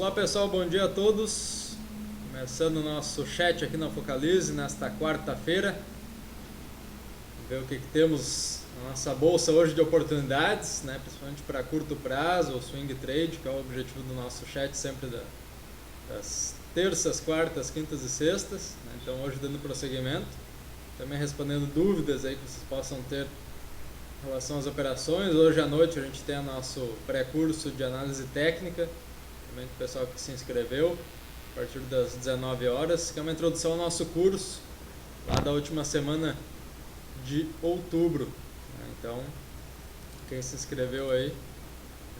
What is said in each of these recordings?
Olá pessoal, bom dia a todos. Começando o nosso chat aqui na Focalize nesta quarta-feira. Ver o que temos na nossa bolsa hoje de oportunidades, né? Principalmente para curto prazo, o swing trade, que é o objetivo do nosso chat sempre das terças, quartas, quintas e sextas, né? Então hoje dando prosseguimento, também respondendo dúvidas aí que vocês possam ter em relação às operações. Hoje à noite a gente tem o nosso pré-curso de análise técnica, também do pessoal que se inscreveu, a partir das 19 horas, que é uma introdução ao nosso curso, lá da última semana de outubro. Então, quem se inscreveu aí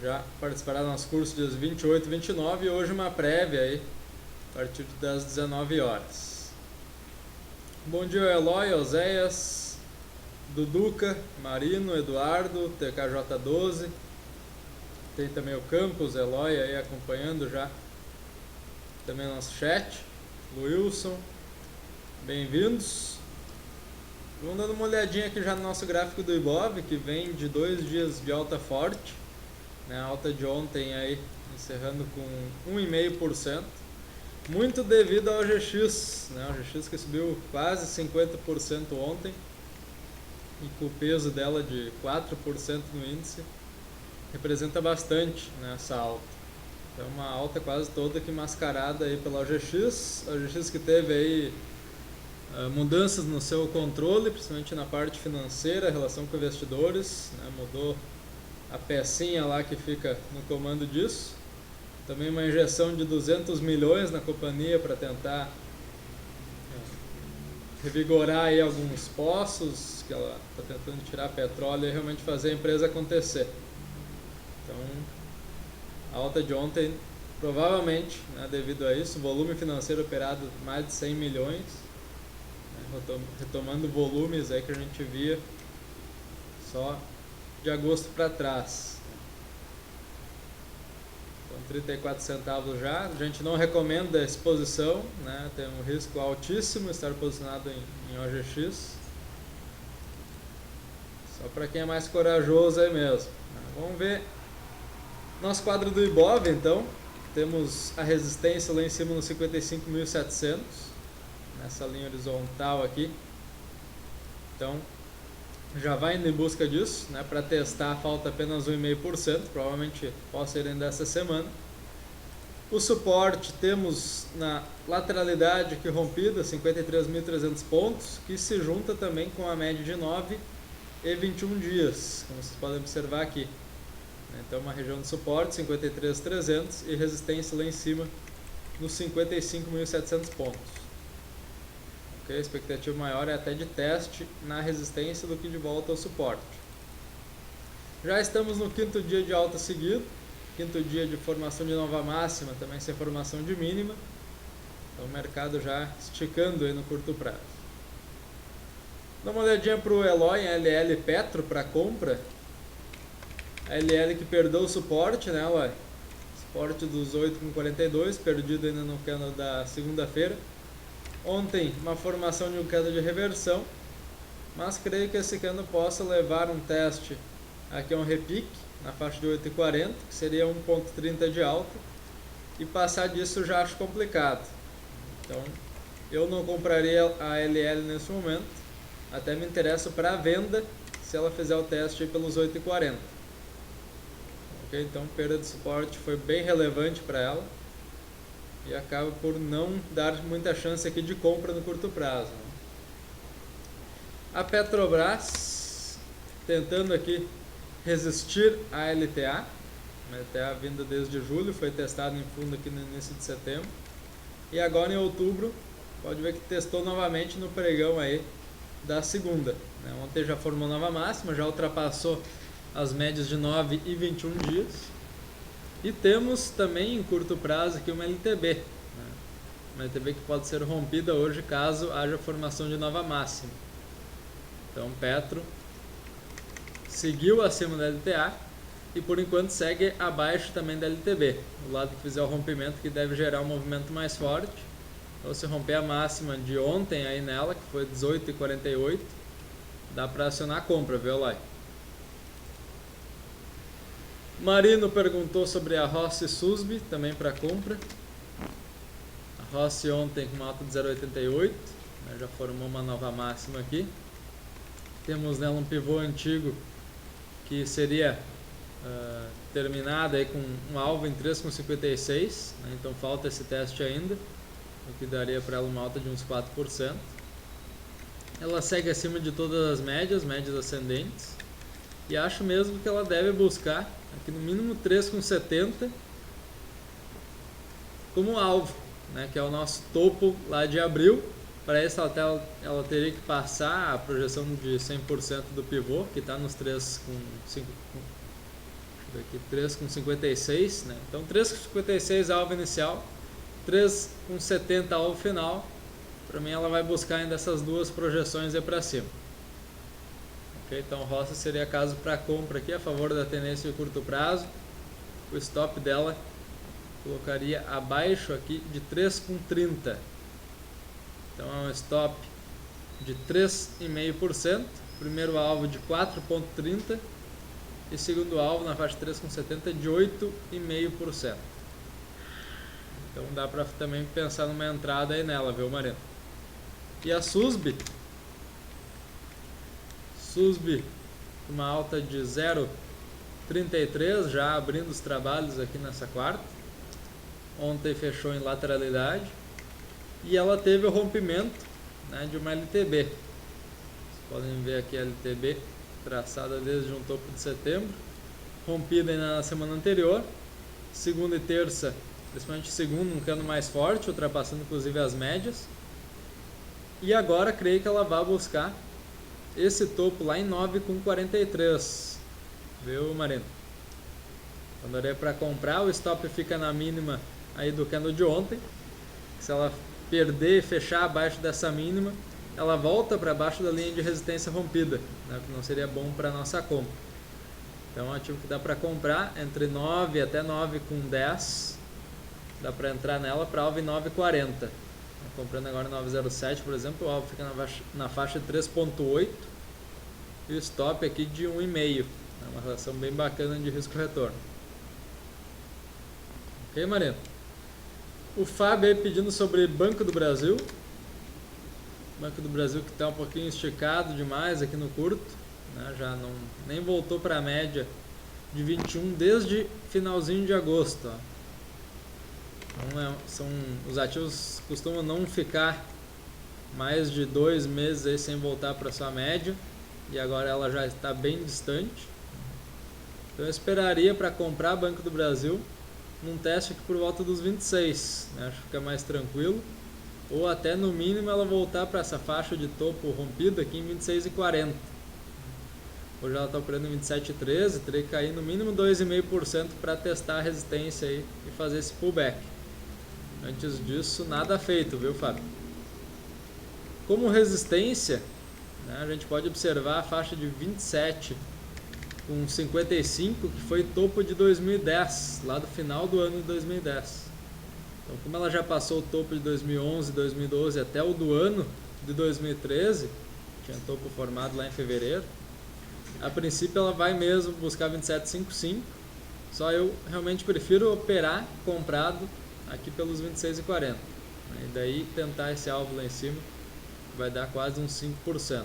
já participará do nosso curso dias 28 e 29, e hoje uma prévia aí, a partir das 19 horas. Bom dia, Eloy, Oséias, Duduca, Marino, Eduardo, TKJ12. Tem também o Campos, Eloy aí acompanhando já também o nosso chat. Wilson, bem-vindos. Vamos dando uma olhadinha aqui já no nosso gráfico do Ibov, que vem de 2 dias de alta forte, né? A alta de ontem aí encerrando com 1,5%, muito devido ao GX, né? O GX que subiu quase 50% ontem, e com o peso dela de 4% no índice, representa bastante nessa alta. Então uma alta quase toda aqui mascarada aí pela OGX, a OGX que teve aí mudanças no seu controle, principalmente na parte financeira, a relação com investidores, né? Mudou a pecinha lá que fica no comando disso. Também uma injeção de 200 milhões na companhia para tentar revigorar aí alguns poços, que ela está tentando tirar petróleo e realmente fazer a empresa acontecer. Então, a alta de ontem, provavelmente, né, devido a isso, volume financeiro operado mais de 100 milhões, né, retomando volumes aí que a gente via só de agosto para trás. Então, 34 centavos já. A gente não recomenda a exposição, né, tem um risco altíssimo estar posicionado em OGX. Só para quem é mais corajoso aí mesmo. Vamos ver nosso quadro do Ibov, então. Temos a resistência lá em cima no 55.700, nessa linha horizontal aqui. Então, já vai indo em busca disso, né? Para testar falta apenas 1,5%, provavelmente possa ir ainda essa semana. O suporte temos na lateralidade aqui rompida, 53.300 pontos, que se junta também com a média de 9 e 21 dias, como vocês podem observar aqui. Então uma região de suporte, 53.300, e resistência lá em cima nos 55.700 pontos. Okay? A expectativa maior é até de teste na resistência do que de volta ao suporte. Já estamos no quinto dia de alta seguido, quinto dia de formação de nova máxima, também sem formação de mínima. Então o mercado já esticando aí no curto prazo. Dá uma olhadinha para o Eloy, LL Petro para compra. A LL que perdeu o suporte, né, Eloy? Suporte dos 8,42, perdido ainda no candle da segunda-feira. Ontem, uma formação de um candle de reversão, mas creio que esse candle possa levar um teste aqui a um repique, na faixa de 8,40, que seria 1,30 de alta, e passar disso eu já acho complicado. Então, eu não compraria a LL nesse momento, até me interesso para a venda se ela fizer o teste pelos 8,40. Okay? Então, perda de suporte foi bem relevante para ela e acaba por não dar muita chance aqui de compra no curto prazo. A Petrobras tentando aqui resistir à LTA, a LTA vinda desde julho, foi testado em fundo aqui no início de setembro, e agora em outubro pode ver que testou novamente no pregão aí da segunda, né? Ontem já formou nova máxima, já ultrapassou as médias de 9 e 21 dias, e temos também em curto prazo aqui uma LTB, né? Uma LTB que pode ser rompida hoje caso haja formação de nova máxima. Então Petro seguiu acima da LTA e por enquanto segue abaixo também da LTB, o lado que fizer o rompimento, que deve gerar um movimento mais forte. Então se romper a máxima de ontem aí nela, que foi 18,48, dá para acionar a compra, viu, Eloy? Marino perguntou sobre a Rossi Susby, também para compra. A Rossi ontem com uma alta de 0,88, né, já formou uma nova máxima aqui. Temos nela um pivô antigo que seria terminado aí com um alvo em 3,56, né, então falta esse teste ainda, o que daria para ela uma alta de uns 4%. Ela segue acima de todas as médias ascendentes, e acho mesmo que ela deve buscar aqui no mínimo 3,70 como alvo, né, que é o nosso topo lá de abril. Para isso ela teria que passar a projeção de 100% do pivô, que está nos 3,56, né? Então 3,56 alvo inicial, 3,70 alvo final. Para mim ela vai buscar ainda essas duas projeções aí para cima. Okay? Então Rossi seria caso para compra aqui, a favor da tendência de curto prazo. O stop dela colocaria abaixo aqui de 3,30. Então é um stop de 3,5%, primeiro alvo de 4,30% e segundo alvo na faixa 3,70 de 8,5%. Então dá para também pensar numa entrada aí nela, viu, Marino? E a Susby, uma alta de 0,33, já abrindo os trabalhos aqui nessa quarta. Ontem fechou em lateralidade e ela teve o rompimento, né, de uma LTB. Vocês podem ver aqui a LTB traçada desde um topo de setembro, rompida na semana anterior, segunda e terça, principalmente segundo, um cano mais forte, ultrapassando inclusive as médias. E agora creio que ela vai buscar esse topo lá em 9,43. Viu, Marino? Então daria para comprar, o stop fica na mínima aí do cano de ontem. Se ela perder e fechar abaixo dessa mínima, ela volta para baixo da linha de resistência rompida, né, que não seria bom para a nossa compra. Então é um ativo que dá para comprar entre 9 até 9,10. Dá para entrar nela para alvo em 9,40. Comprando agora 9,07, por exemplo, o alvo fica na faixa de 3,8 e o stop aqui de 1,5. É uma relação bem bacana de risco-retorno. Ok, Marino? O Fábio aí pedindo sobre Banco do Brasil. Banco do Brasil que está um pouquinho esticado demais aqui no curto, né? Já nem voltou para a média de 21 desde finalzinho de agosto. Ó. Então, os ativos costumam não ficar mais de 2 meses aí sem voltar para sua média, e agora ela já está bem distante. Então eu esperaria para comprar Banco do Brasil num teste aqui por volta dos 26, né? Acho que fica mais tranquilo, ou até no mínimo ela voltar para essa faixa de topo rompida aqui em 26,40. Hoje ela está operando em 27,13, teria que cair no mínimo 2,5% para testar a resistência aí e fazer esse pullback. Antes disso, nada feito, viu, Fábio? Como resistência, né, a gente pode observar a faixa de 27 com 55, que foi topo de 2010, lá do final do ano de 2010. Então, como ela já passou o topo de 2011, 2012 até o do ano de 2013, tinha topo formado lá em fevereiro, a princípio ela vai mesmo buscar 27,55, só eu realmente prefiro operar comprado aqui pelos 26,40, e daí tentar esse alvo lá em cima, vai dar quase uns 5%.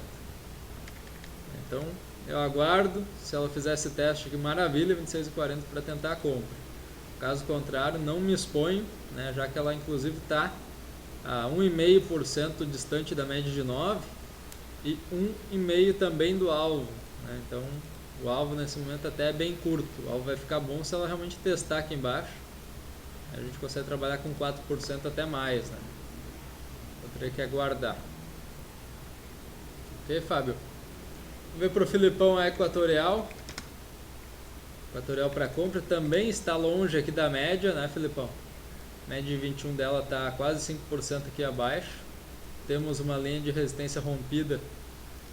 Então eu aguardo, se ela fizer esse teste aqui, maravilha, 26,40 para tentar a compra. Caso contrário, não me exponho, né, já que ela inclusive está a 1,5% distante da média de 9 e 1,5% também do alvo, né? Então o alvo nesse momento até é bem curto, o alvo vai ficar bom se ela realmente testar aqui embaixo. A gente consegue trabalhar com 4% até mais, né? Eu teria que aguardar. Ok, Fábio? Vamos ver para o Filipão a Equatorial. Equatorial para compra também está longe aqui da média, né, Filipão? A média de 21 dela está quase 5% aqui abaixo. Temos uma linha de resistência rompida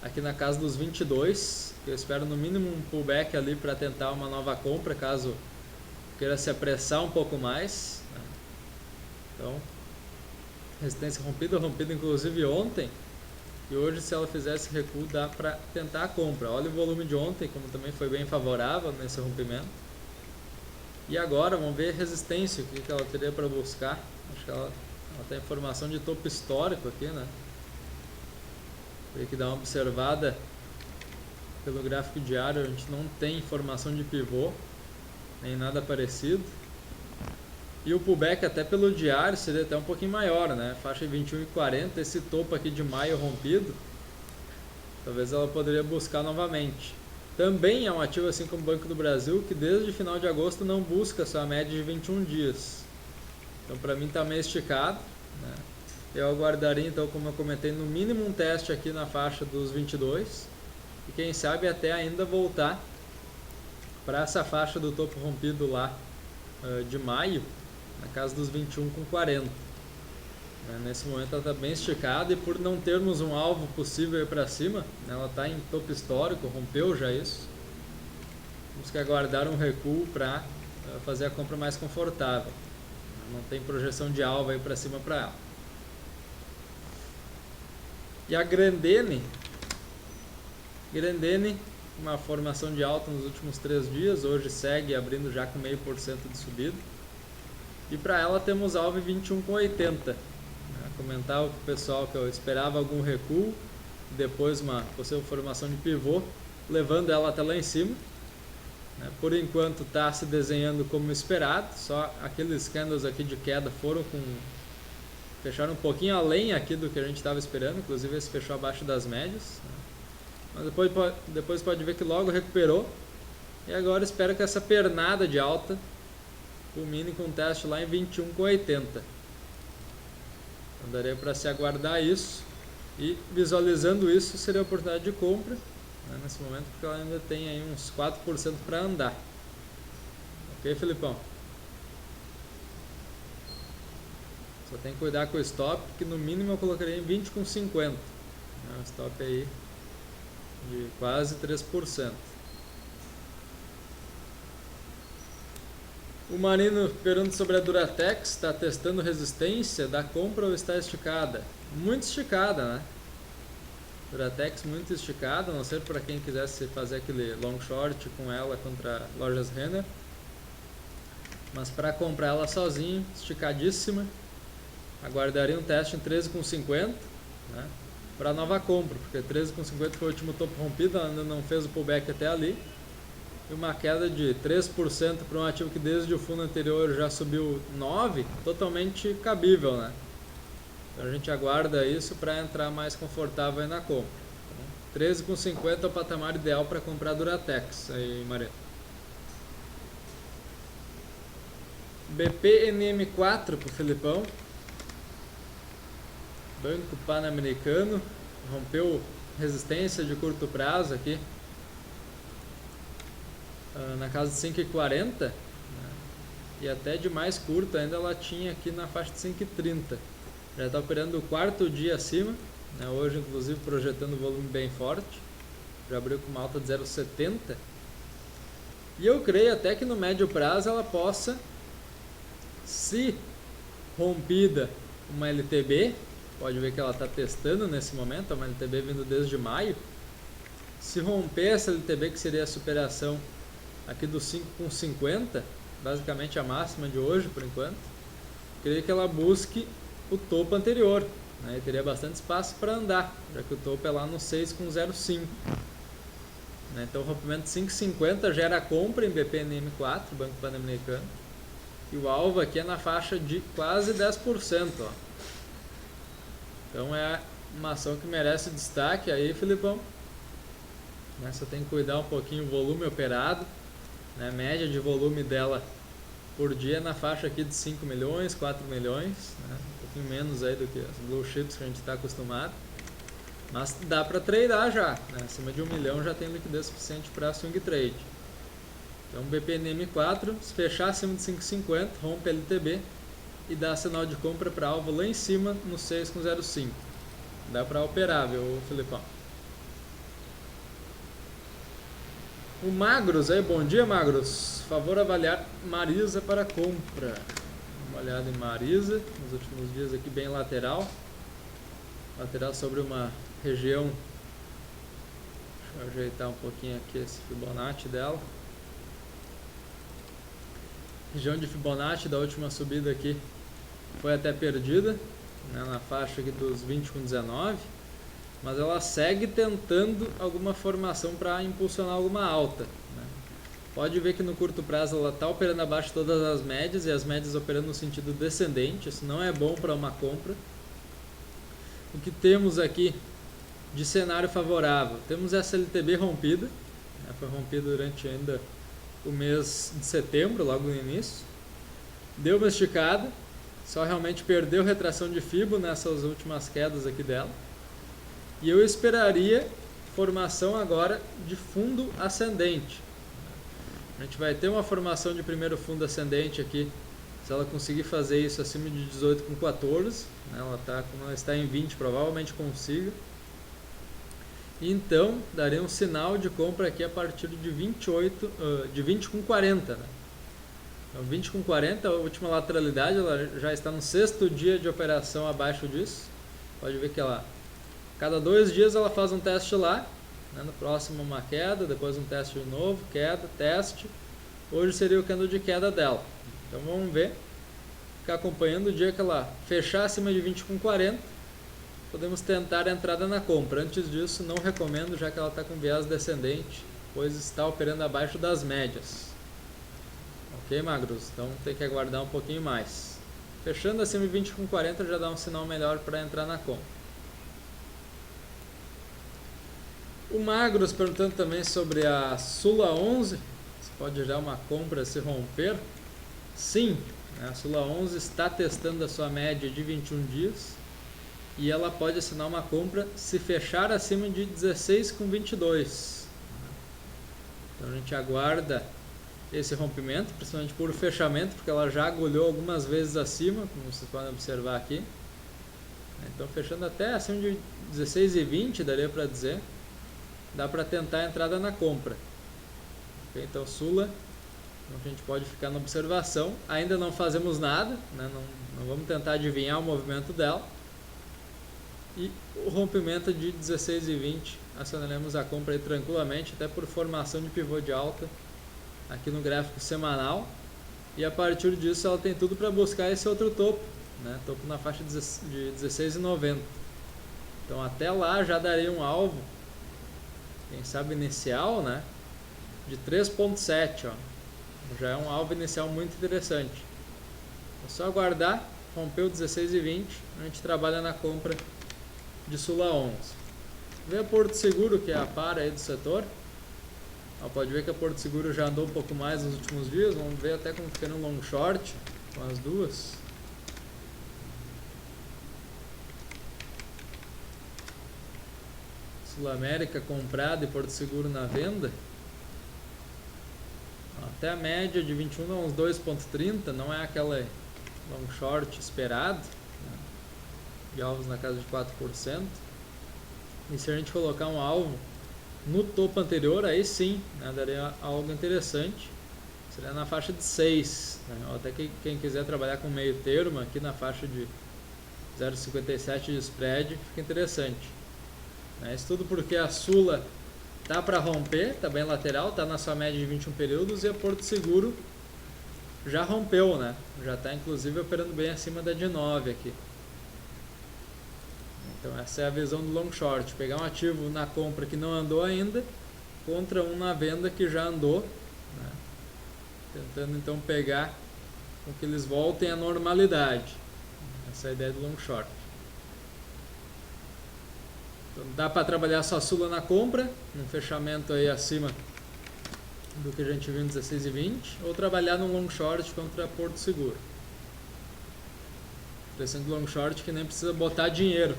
aqui na casa dos 22. Eu espero no mínimo um pullback ali para tentar uma nova compra, caso queira se apressar um pouco mais, né? Então, resistência rompida inclusive ontem, e hoje se ela fizer esse recuo dá para tentar a compra. Olha o volume de ontem, como também foi bem favorável nesse rompimento. E agora vamos ver resistência, o que ela teria para buscar. Acho que ela tem informação de topo histórico aqui, né? Teria que dar uma observada pelo gráfico diário. A gente não tem informação de pivô, nem nada parecido. E o pullback até pelo diário seria até um pouquinho maior, né? Faixa 21,40, esse topo aqui de maio rompido, talvez ela poderia buscar novamente. Também é um ativo assim como o Banco do Brasil, que desde o final de agosto não busca sua média de 21 dias. Então para mim está meio esticado, né? Eu aguardaria então, como eu comentei, no mínimo um teste aqui na faixa dos 22 e quem sabe até ainda voltar para essa faixa do topo rompido lá de maio, na casa dos 21,40. Nesse momento ela está bem esticada e por não termos um alvo possível para cima, né, ela está em topo histórico, rompeu já isso. Temos que aguardar um recuo para fazer a compra mais confortável. Não tem projeção de alvo aí para cima para ela. E a Grendene, uma formação de alta nos últimos 3 dias, hoje segue abrindo já com 0,5% de subida. E para ela temos alvo em 21,80. Comentar com o pessoal que eu esperava algum recuo, depois uma possível formação de pivô, levando ela até lá em cima. Por enquanto está se desenhando como esperado, só aqueles candles aqui de queda fecharam um pouquinho além aqui do que a gente estava esperando, inclusive esse fechou abaixo das médias. Mas depois pode ver que logo recuperou, e agora espero que essa pernada de alta culmine com um teste lá em 21,80. Então daria para se aguardar isso, e visualizando isso seria a oportunidade de compra, né, nesse momento, porque ela ainda tem aí uns 4% para andar. Ok, Filipão? Só tem que cuidar com o stop, que no mínimo eu colocaria em 20,50. Um stop aí de quase 3%. O Marino pergunta sobre a Duratex, está testando resistência da compra ou está esticada? Muito esticada, né? Duratex muito esticada, a não ser para quem quisesse fazer aquele long short com ela contra lojas Renner. Mas para comprar ela sozinho, esticadíssima. Aguardaria um teste em 13,50, né? Para nova compra, porque 13,50 foi o último topo rompido, ela ainda não fez o pullback até ali. E uma queda de 3% para um ativo que desde o fundo anterior já subiu 9%, totalmente cabível, né? Então a gente aguarda isso para entrar mais confortável aí na compra. Então, 13,50 é o patamar ideal para comprar Duratex aí, Maria. BPNM4 para o Filipão. Banco Pan-Americano. Rompeu resistência de curto prazo aqui na casa de 5,40, né? E até de mais curto ainda ela tinha aqui na faixa de 5,30. Já está operando o 4º dia acima, né? Hoje inclusive projetando volume bem forte, já abriu com uma alta de 0,70, e eu creio até que no médio prazo ela possa, se rompida uma LTB, pode ver que ela está testando nesse momento, uma LTB vindo desde maio, se romper essa LTB, que seria a superação aqui do 5,50, basicamente a máxima de hoje por enquanto, creio que ela busque o topo anterior, né? E teria bastante espaço para andar, já que o topo é lá no 6,05, né? Então o rompimento de 5,50 gera compra em BPNM4, Banco Pan-Americano, e o alvo aqui é na faixa de quase 10%, ó. Então é uma ação que merece destaque aí, Filipão. Só tem que cuidar um pouquinho o volume operado, né? Média de volume dela por dia na faixa aqui de 5 milhões, 4 milhões, né? Um pouquinho menos aí do que as blue chips que a gente está acostumado, mas dá para tradear já, né? Acima de 1 milhão já tem liquidez suficiente para swing trade. Então BPNM4, se fechar acima de 5,50, rompe LTB e dá sinal de compra para alvo lá em cima no 6,05. Dá para operar, viu, Filipão? O Magros aí, bom dia, Magros. Favor avaliar Marisa para compra. Dá uma olhada em Marisa, nos últimos dias aqui bem lateral. Lateral sobre uma região. Deixa eu ajeitar um pouquinho aqui esse Fibonacci dela. região de Fibonacci da última subida aqui foi até perdida, né, na faixa aqui dos 20,19, mas ela segue tentando alguma formação para impulsionar alguma alta, né. Pode ver que no curto prazo ela está operando abaixo de todas as médias, e as médias operando no sentido descendente. Isso não é bom para uma compra. O que temos aqui de cenário favorável? Temos essa LTB rompida, né, foi rompida durante ainda o mês de setembro, logo no início. Deu uma esticada, só realmente perdeu retração de Fibo nessas últimas quedas aqui dela. E eu esperaria formação agora de fundo ascendente. A gente vai ter uma formação de primeiro fundo ascendente aqui, se ela conseguir fazer isso acima de 18,14, né? Como ela está em 20, provavelmente consiga. Então, daria um sinal de compra aqui a partir de 20,40, né? Então, 20,40, a última lateralidade, ela já está no 6º dia de operação abaixo disso. Pode ver que cada 2 dias ela faz um teste lá, né? No próximo uma queda, depois um teste de novo, queda, teste. Hoje seria o candle de queda dela. Então vamos ver, ficar acompanhando o dia que ela fechar acima de 20,40, podemos tentar a entrada na compra. Antes disso não recomendo, já que ela está com viés descendente, pois está operando abaixo das médias. Ok, magros? Então tem que aguardar um pouquinho mais. Fechando acima de 20,40 já dá um sinal melhor para entrar na compra. O Magros perguntando também sobre a Sula 11, se pode gerar uma compra se romper. Sim, a Sula 11 está testando a sua média de 21 dias e ela pode assinar uma compra se fechar acima de 16,22. Então a gente aguarda esse rompimento, principalmente por fechamento, porque ela já agulhou algumas vezes acima, como vocês podem observar aqui. Então fechando até acima de 16,20, daria para dizer. Dá para tentar a entrada na compra. Okay? Então Sula, a gente pode ficar na observação. Ainda não fazemos nada, né? Não vamos tentar adivinhar o movimento dela. E o rompimento de 16,20, acionaremos a compra aí tranquilamente, até por formação de pivô de alta aqui no gráfico semanal. E a partir disso ela tem tudo para buscar esse outro topo, né? Topo na faixa de 16,90. Então até lá já daria um alvo, quem sabe inicial, né, de 3,7, já é um alvo inicial muito interessante. É só aguardar, rompeu 16,20, a gente trabalha na compra de Sula 11. Vê a Porto Seguro, que é a para aí do setor. Pode ver que a Porto Seguro já andou um pouco mais nos últimos dias. Vamos ver até como fica no long short com as duas. Sul América comprada e Porto Seguro na venda. Até a média de 21 a uns 2,30, não é aquela long short esperado, né? De alvos na casa de 4%. E se a gente colocar um alvo no topo anterior, aí sim, né, daria algo interessante. Seria na faixa de 6, né? Até quem quiser trabalhar com meio termo aqui na faixa de 0,57 de spread, fica interessante. Isso tudo porque a Sula tá para romper, está bem lateral, está na sua média de 21 períodos, e a Porto Seguro já rompeu, né? Já está inclusive operando bem acima da de 9 aqui. Então essa é a visão do long short, pegar um ativo na compra que não andou ainda, contra um na venda que já andou, né? Tentando então pegar com que eles voltem à normalidade. Essa é a ideia do long short. Então, dá para trabalhar só a Sula na compra, num fechamento aí acima do que a gente viu em 16,20, ou trabalhar no long short contra Porto Seguro. Interessante do long short que nem precisa botar dinheiro,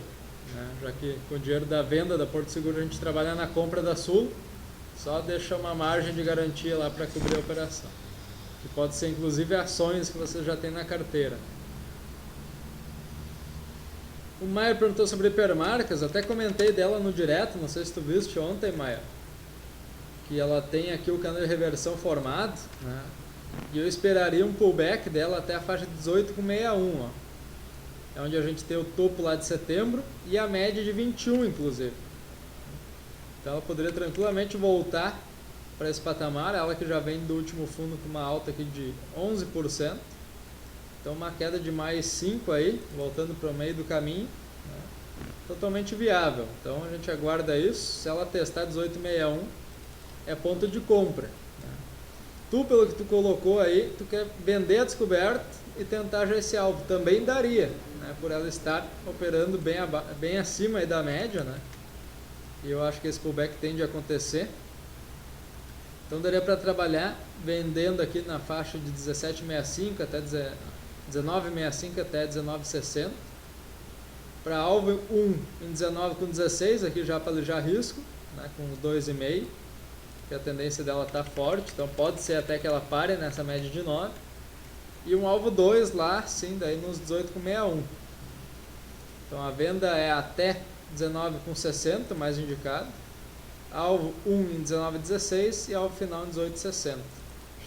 né? Já que com o dinheiro da venda da Porto Seguro a gente trabalha na compra da Sul, só deixa uma margem de garantia lá para cobrir a operação. Que pode ser inclusive ações que você já tem na carteira. O Maia perguntou sobre hipermarcas, até comentei dela no direto, não sei se tu viste ontem, Maia, que ela tem aqui o canal de reversão formado, né? E eu esperaria um pullback dela até a faixa de 18,61, é onde a gente tem o topo lá de setembro e a média de 21 inclusive. Então ela poderia tranquilamente voltar para esse patamar, ela que já vem do último fundo com uma alta aqui de 11%, então uma queda de mais 5 aí, voltando para o meio do caminho, né? Totalmente viável. Então a gente aguarda isso. Se ela testar 18,61 é ponto de compra, né? Tu, pelo que tu colocou aí, tu quer vender a descoberta e tentar já esse alvo, também daria, né? Por ela estar operando bem acima aí da média, né? E eu acho que esse pullback tende a acontecer. Então daria para trabalhar vendendo aqui na faixa de 17,65 até 19,65 até 19,60. Para alvo 1 em 19,16, aqui já para lijar risco, né, com 2,5, que a tendência dela está forte, então pode ser até que ela pare nessa média de 9. E um alvo 2 lá, sim, daí nos 18,61. Então a venda é até 19,60, mais indicado. Alvo 1 em 19,16 e alvo final em 18,60.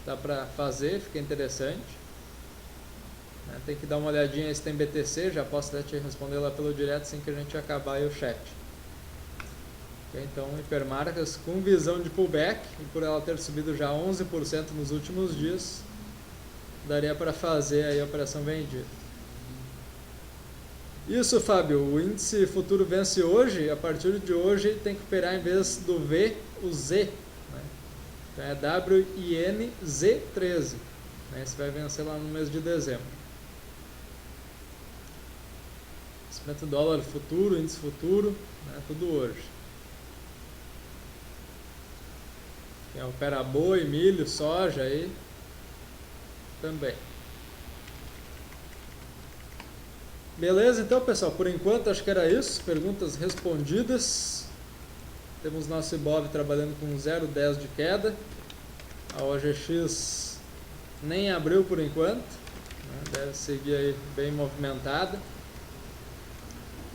Dá para fazer, fica interessante. Tem que dar uma olhadinha se tem BTC, já posso até te responder lá pelo direto assim que a gente acabar aí o chat. Okay, então, hipermarcas com visão de pullback, e por ela ter subido já 11% nos últimos dias, daria para fazer aí a operação vendida. Isso, Fábio, o índice futuro vence hoje, a partir de hoje tem que operar em vez do V, o Z, né? Então é WINZ13, né? Esse vai vencer lá no mês de dezembro. Vencimento dólar futuro, índice futuro, né? Tudo hoje. Tem opera boi, milho, soja aí também. Beleza, então pessoal, por enquanto acho que era isso, perguntas respondidas. Temos nosso Ibov trabalhando com 0,10 de queda, a OGX nem abriu por enquanto, né? Deve seguir aí bem movimentada.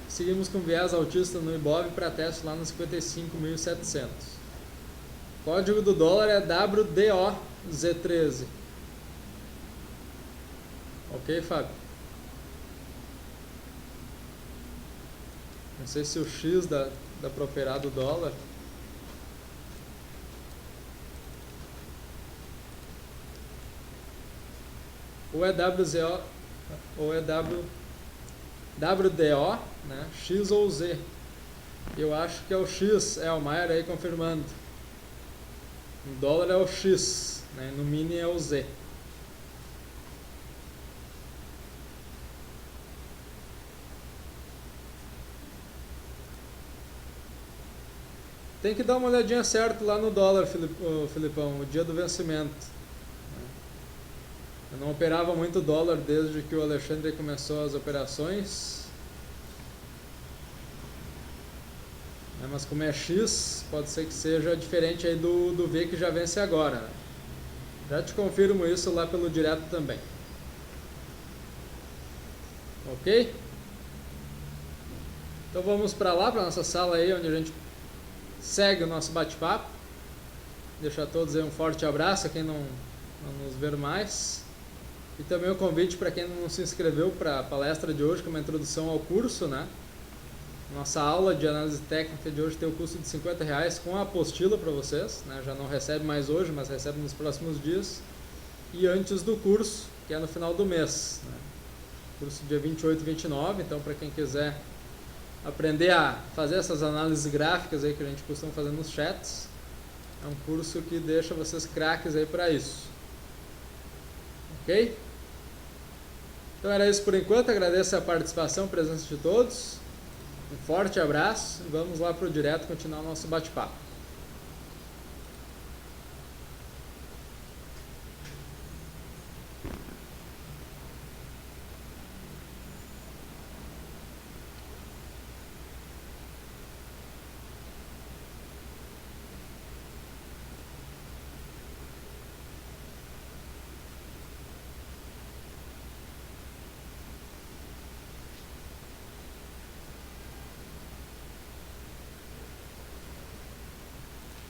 Seguimos com viés altista no Ibov para teste lá nos 55.700. Código do dólar é WDOZ13. Ok, Fábio? Não sei se o X dá para operar do dólar. Ou é WZO, ou é WDO, né? X ou Z. Eu acho que é o X, o Maier aí confirmando. No dólar é o X, né? No mini é o Z. Tem que dar uma olhadinha certo lá no dólar, Filipão, o dia do vencimento. Eu não operava muito dólar desde que o Alexandre começou as operações. Mas como é X, pode ser que seja diferente aí do V que já vence agora. Já te confirmo isso lá pelo direto também. Ok? Então vamos para lá, para nossa sala aí, onde a gente segue o nosso bate-papo. Deixo a todos aí um forte abraço, a quem não nos ver mais. E também o convite para quem não se inscreveu para a palestra de hoje, que é uma introdução ao curso, né? Nossa aula de análise técnica de hoje tem o custo de R$50 com a apostila para vocês, né? Já não recebe mais hoje, mas recebe nos próximos dias. E antes do curso, que é no final do mês, né? Curso dia 28 e 29, então para quem quiser aprender a fazer essas análises gráficas aí que a gente costuma fazer nos chats, é um curso que deixa vocês craques aí para isso. Ok? Então era isso por enquanto, agradeço a participação, a presença de todos, um forte abraço e vamos lá para o direto continuar o nosso bate-papo.